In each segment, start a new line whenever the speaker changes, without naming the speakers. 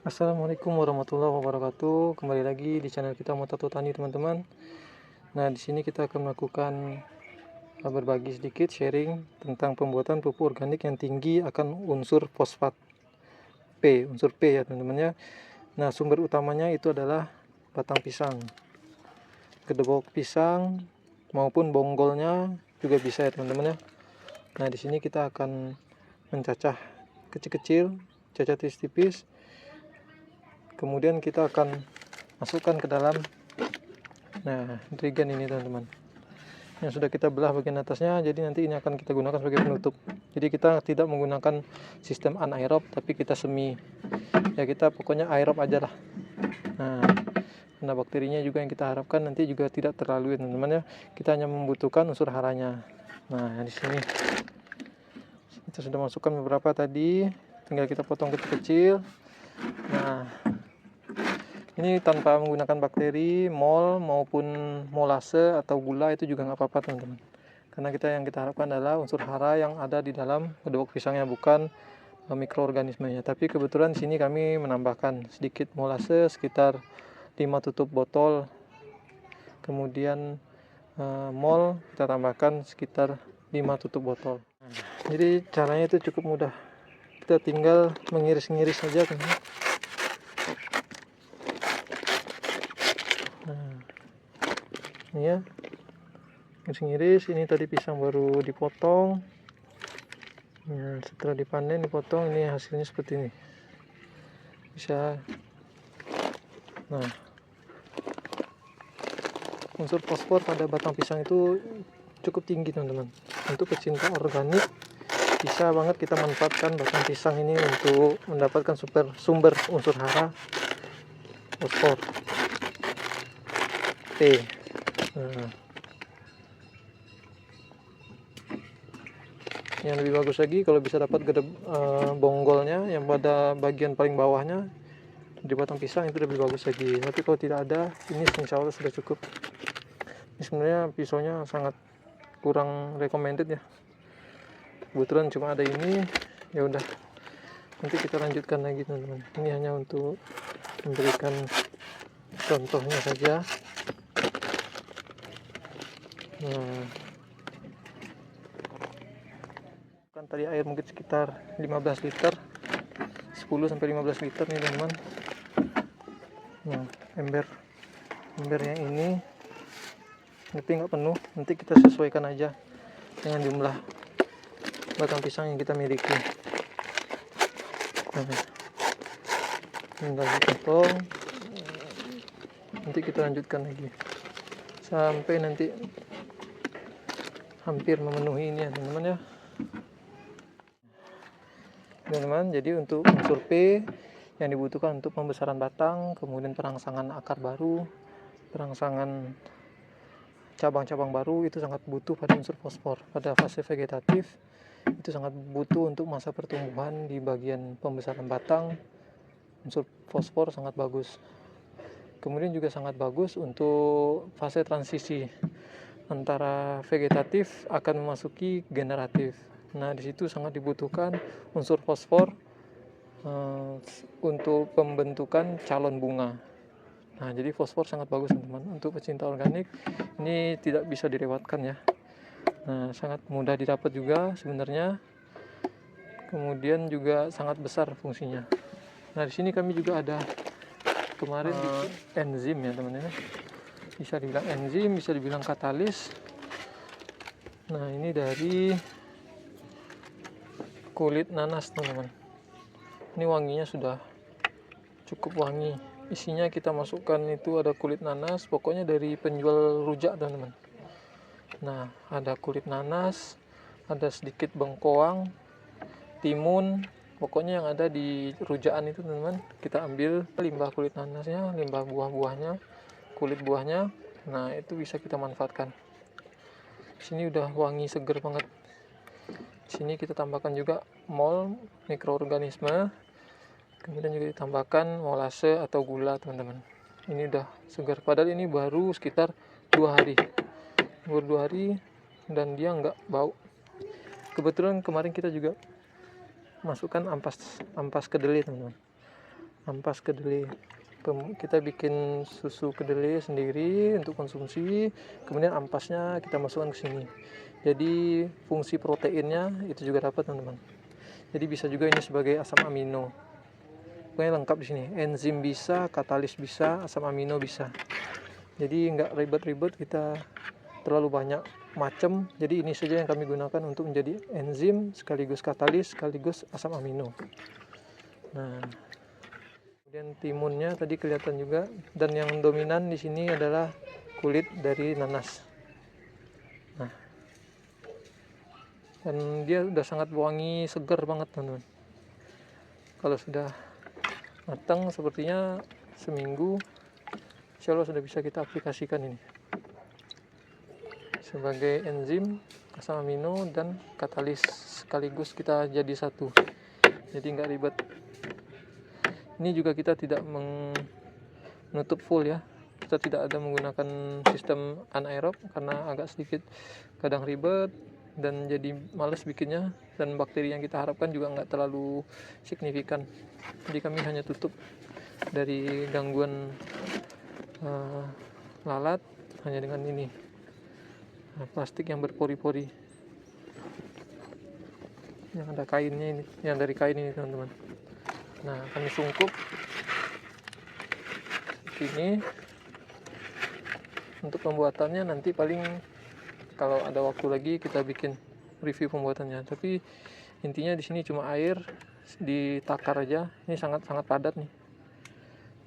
Assalamualaikum warahmatullahi wabarakatuh. Kembali lagi di channel kita Motato Tani, teman-teman. Nah, di sini kita akan melakukan berbagi sedikit sharing tentang pembuatan pupuk organik yang tinggi akan unsur fosfat unsur P ya, teman-teman ya. Nah, sumber utamanya itu adalah batang pisang, kedebok pisang maupun bonggolnya juga bisa ya, teman-teman ya. Nah, di sini kita akan mencacah kecil-kecil, cacah tipis-tipis. Kemudian kita akan masukkan ke dalam drigen ini, teman-teman, yang sudah kita belah bagian atasnya. Jadi nanti ini akan kita gunakan sebagai penutup. Jadi kita tidak menggunakan sistem anaerob, tapi kita semi ya, kita pokoknya aerob aja lah. Nah, karena bakterinya juga yang kita harapkan nanti juga tidak terlalu, teman-teman ya. Kita hanya membutuhkan unsur haranya. Nah, di sini kita sudah masukkan beberapa tadi, tinggal kita potong kecil-kecil. Nah, ini tanpa menggunakan bakteri, mol maupun molase atau gula itu juga nggak apa-apa, teman-teman. Karena yang kita harapkan adalah unsur hara yang ada di dalam kedebok pisangnya, bukan mikroorganismenya. Tapi kebetulan di sini kami menambahkan sedikit molase, sekitar 5 tutup botol. Kemudian mol kita tambahkan sekitar 5 tutup botol. Jadi caranya itu cukup mudah. Kita tinggal mengiris-ngiris saja, teman-teman. Ini ya, ngiris-ngiris. Ini tadi pisang baru dipotong. Nah, setelah dipanen dipotong, ini hasilnya seperti ini. Bisa. Nah, unsur fosfor pada batang pisang itu cukup tinggi, teman-teman. Untuk pecinta organik, bisa banget kita manfaatkan batang pisang ini untuk mendapatkan sumber unsur hara fosfor P. Nah, yang lebih bagus lagi kalau bisa dapat bonggolnya yang pada bagian paling bawahnya di batang pisang, itu lebih bagus lagi. Tapi kalau tidak ada, ini insya Allah sudah cukup. Ini sebenarnya pisaunya sangat kurang recommended ya, kebetulan cuma ada ini. Ya udah, nanti kita lanjutkan lagi, teman-teman. Ini hanya untuk memberikan contohnya saja. Nah, kan tadi air mungkin sekitar 15 liter, 10 sampai 15 liter nih, teman-teman. Nah, embernya ini tapi nggak penuh, nanti kita sesuaikan aja dengan jumlah batang pisang yang kita miliki. Nah, tinggal dipotong, nanti kita lanjutkan lagi sampai nanti hampir memenuhi ini ya, teman-teman ya. Teman-teman, jadi untuk unsur P yang dibutuhkan untuk pembesaran batang, kemudian perangsangan akar baru, perangsangan cabang-cabang baru, itu sangat butuh pada unsur fosfor. Pada fase vegetatif itu sangat butuh untuk masa pertumbuhan. Di bagian pembesaran batang, unsur fosfor sangat bagus. Kemudian juga sangat bagus untuk fase transisi antara vegetatif akan memasuki generatif. Nah, di situ sangat dibutuhkan unsur fosfor untuk pembentukan calon bunga. Nah, jadi fosfor sangat bagus, teman-teman. Untuk pecinta organik, ini tidak bisa dilewatkan ya. Nah, sangat mudah didapat juga sebenarnya. Kemudian juga sangat besar fungsinya. Nah, di sini kami juga ada kemarin bikin enzim ya, teman-teman. Bisa dibilang enzim, bisa dibilang katalis. Nah, ini dari kulit nanas, teman-teman. Ini wanginya sudah cukup wangi. Isinya kita masukkan itu ada kulit nanas, pokoknya dari penjual rujak, teman-teman. Nah, ada kulit nanas, ada sedikit bengkoang, timun, pokoknya yang ada di rujakan itu, teman-teman. Kita ambil limbah kulit nanasnya, limbah buah-buahnya, kulit buahnya. Nah, itu bisa kita manfaatkan. Sini udah wangi seger banget. Sini kita tambahkan juga mol mikroorganisme, kemudian juga ditambahkan molase atau gula, teman-teman. Ini udah segar, padahal ini baru sekitar 2 hari, dan dia nggak bau. Kebetulan kemarin kita juga masukkan ampas kedelai, teman-teman. ampas kedelai. Kita bikin susu kedelai sendiri untuk konsumsi, kemudian ampasnya kita masukkan ke sini. Jadi fungsi proteinnya itu juga dapat, teman-teman. Jadi bisa juga ini sebagai asam amino. Pokoknya lengkap di sini. Enzim bisa, katalis bisa, asam amino bisa. Jadi nggak ribet-ribet kita terlalu banyak macam. Jadi ini saja yang kami gunakan untuk menjadi enzim sekaligus katalis sekaligus asam amino. Nah, kemudian timunnya tadi kelihatan juga, dan yang dominan di sini adalah kulit dari nanas. Nah, dan dia udah sangat wangi, segar banget, teman-teman. Kalau sudah matang sepertinya seminggu, insya Allah sudah bisa kita aplikasikan ini sebagai enzim, asam amino, dan katalis sekaligus kita jadi satu. Jadi nggak ribet. Ini juga kita tidak menutup full ya. Kita tidak ada menggunakan sistem anaerob karena agak sedikit kadang ribet dan jadi males bikinnya, dan bakteri yang kita harapkan juga nggak terlalu signifikan. Jadi kami hanya tutup dari gangguan lalat hanya dengan ini, plastik yang berpori-pori yang ada kainnya ini, yang dari kain ini, teman-teman. Nah, kami sungkup seperti ini. Untuk pembuatannya nanti paling kalau ada waktu lagi kita bikin review pembuatannya. Tapi intinya di sini cuma air ditakar aja. Ini sangat padat nih.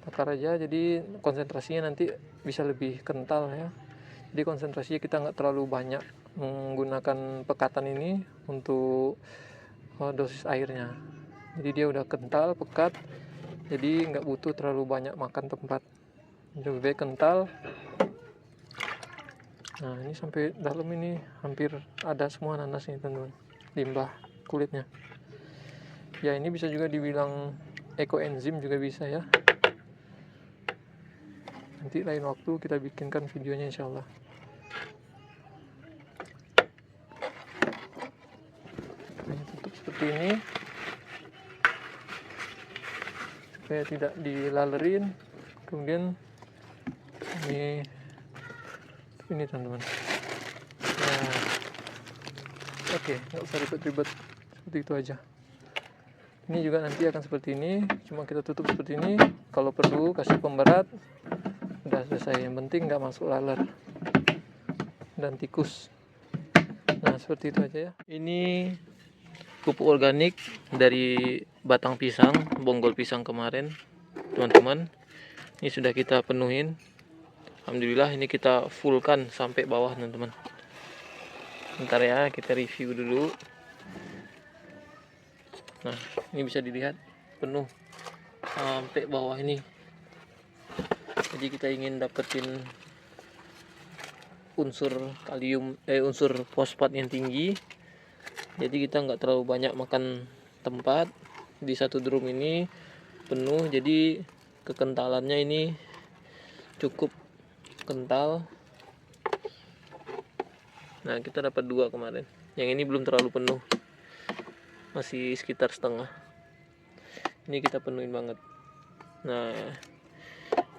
Takar aja, jadi konsentrasinya nanti bisa lebih kental ya. Jadi konsentrasinya kita nggak terlalu banyak menggunakan pekatan ini untuk dosis airnya. Jadi dia udah kental, pekat, jadi nggak butuh terlalu banyak makan tempat. Lebih baik kental. Nah, ini sampai dalam ini hampir ada semua nanas ini, teman-teman, limbah kulitnya. Ya, ini bisa juga dibilang ekoenzim juga bisa ya. Nanti lain waktu kita bikinkan videonya, insya Allah. Ini tutup seperti ini supaya tidak dilalerin. Kemudian ini teman-teman. Nah, oke, nggak usah ribet-ribet, seperti itu aja. Ini juga nanti akan seperti ini, cuma kita tutup seperti ini. Kalau perlu kasih pemberat, udah selesai. Yang penting nggak masuk laler dan tikus. Nah, seperti itu aja ya. Ini pupuk organik dari batang pisang, bonggol pisang kemarin, teman-teman. Ini sudah kita penuhin. Alhamdulillah, ini kita fullkan sampai bawah, teman-teman. Bentar ya, kita review dulu. Nah, ini bisa dilihat penuh sampai bawah ini. Jadi kita ingin dapetin unsur kalium, unsur fosfat yang tinggi. Jadi kita nggak terlalu banyak makan tempat. Di satu drum ini penuh, jadi kekentalannya ini cukup kental. Nah, kita dapat 2 kemarin. Yang ini belum terlalu penuh, masih sekitar setengah. Ini kita penuhin banget. Nah,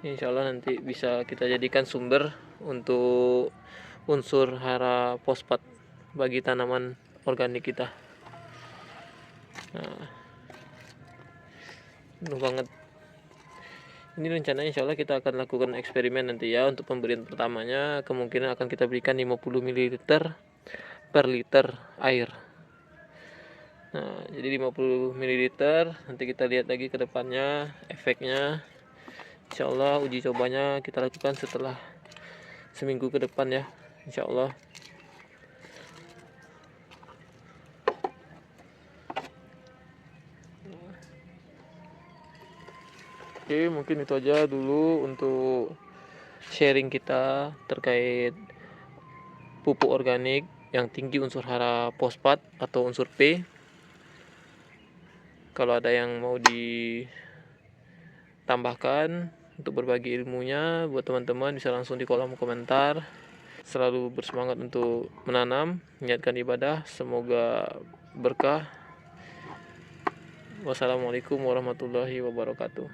insya Allah nanti bisa kita jadikan sumber untuk unsur hara fosfat bagi tanaman organik kita. Nah, penuh banget. Ini rencananya insya Allah kita akan lakukan eksperimen nanti ya. Untuk pemberian pertamanya kemungkinan akan kita berikan 50 ml per liter air. Nah, jadi 50 ml, nanti kita lihat lagi ke depannya efeknya. Insya Allah uji cobanya kita lakukan setelah seminggu ke depan ya, insya Allah. Oke, mungkin itu aja dulu untuk sharing kita terkait pupuk organik yang tinggi unsur hara fosfat atau unsur P. Kalau ada yang mau ditambahkan untuk berbagi ilmunya buat teman-teman, bisa langsung di kolom komentar. Selalu bersemangat untuk menanam, niatkan ibadah, semoga berkah
Wassalamualaikum warahmatullahi wabarakatuh.